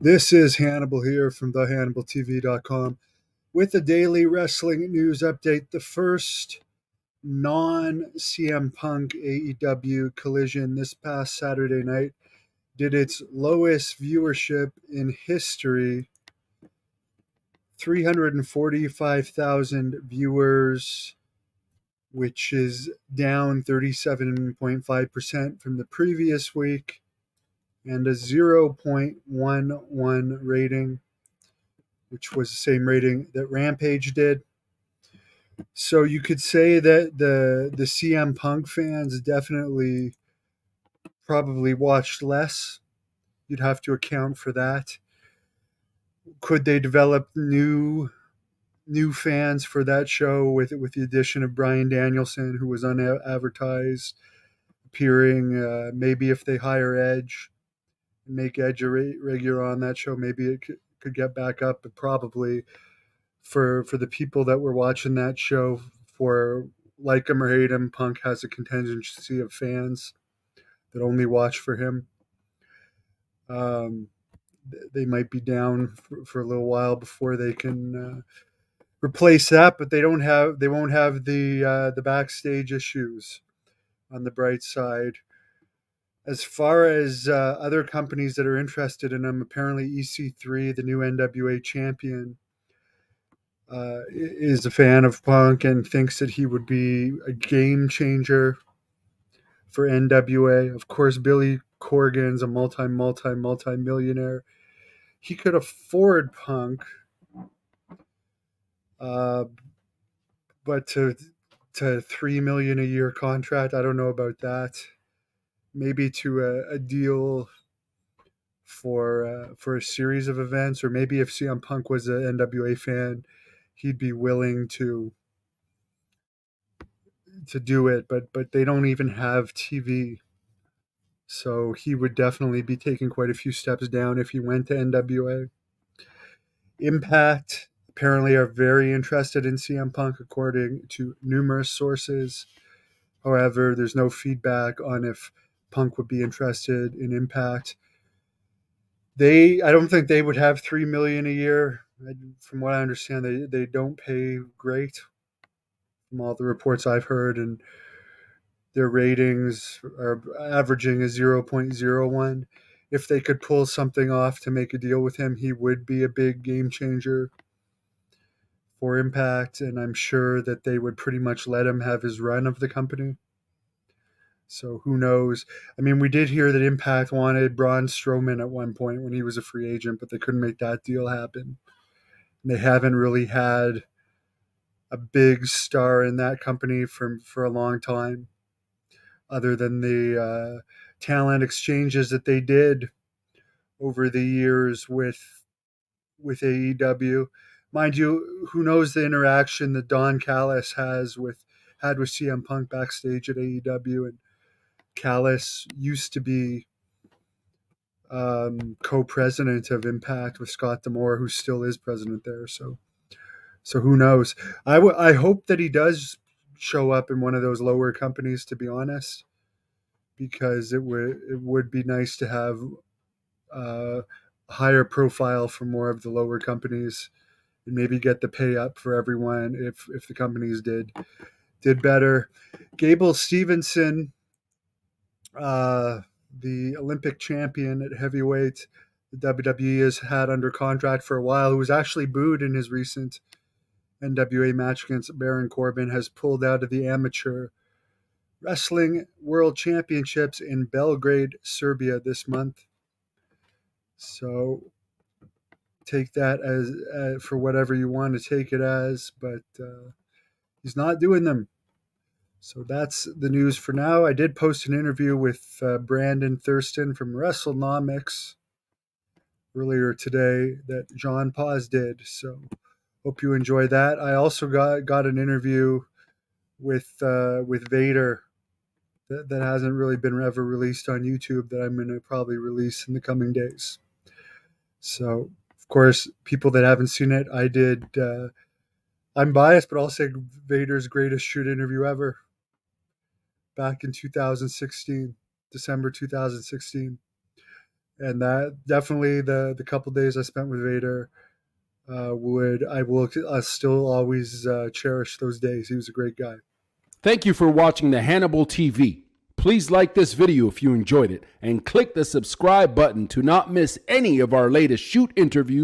This is Hannibal here from thehannibaltv.com with a daily wrestling news update. The first non CM Punk AEW collision this past Saturday night did its lowest viewership in history, 345,000 viewers, which is down 37.5% from the previous week, and a 0.11 rating, which was the same rating that Rampage did. So you could say that the CM Punk fans definitely probably watched less. You'd have to account for that. Could they develop new fans for that show with the addition of Bryan Danielson, who was unadvertised, appearing? Maybe if they hire Edge and make Edge a regular on that show, maybe it could get back up. But probably for the people that were watching that show, for like him or hate him, Punk has a contingency of fans that only watch for him. Um, they might be down for a little while before they can replace that, but they won't have the backstage issues. On the bright side, as far as other companies that are interested in them, apparently EC3, the new NWA champion, is a fan of Punk and thinks that he would be a game changer for NWA. Of course, Billy Corgan's a multi millionaire. He could afford Punk, uh, but to 3 million a year contract, I don't know about that. Maybe to a deal for a series of events, or maybe if CM Punk was an NWA fan, he'd be willing to do it. But they don't even have TV, so he would definitely be taking quite a few steps down if he went to NWA. Impact apparently are very interested in CM Punk, according to numerous sources. However, there's no feedback on if Punk would be interested in Impact. I don't think they would have 3 million a year. From what I understand, they don't pay great, from all the reports I've heard, and their ratings are averaging a 0.01. If they could pull something off to make a deal with him, he would be a big game changer for Impact, and I'm sure that they would pretty much let him have his run of the company. So who knows? I mean, we did hear that Impact wanted Braun Strowman at one point when he was a free agent, but they couldn't make that deal happen. They haven't really had a big star in that company for a long time, other than the talent exchanges that they did over the years with AEW. Mind you, who knows the interaction that Don Callis had with CM Punk backstage at AEW, and Callis used to be co-president of Impact with Scott D'Amore, who still is president there. So who knows? I hope that he does show up in one of those lower companies, to be honest, because it would be nice to have uh, higher profile for more of the lower companies, and maybe get the pay up for everyone if the companies did better. Gable Stevenson, the Olympic champion at heavyweight, the WWE has had under contract for a while, who was actually booed in his recent NWA match against Baron Corbin, has pulled out of the amateur wrestling world championships in Belgrade, Serbia this month. So take that as for whatever you want to take it as, but he's not doing them. So that's the news for now. I did post an interview with Brandon Thurston from WrestleNomics earlier today that John Paz did. So hope you enjoy that. I also got an interview with Vader that hasn't really been ever released on YouTube, that I'm going to probably release in the coming days. So, of course, people that haven't seen it, I did. I'm biased, but I'll say Vader's greatest shoot interview ever, back in 2016, December 2016. and that definitely the couple days I spent with Vader I will still always cherish those days. He was a great guy. Thank you for watching the Hannibal TV. Please like this video if you enjoyed it and click the subscribe button to not miss any of our latest shoot interviews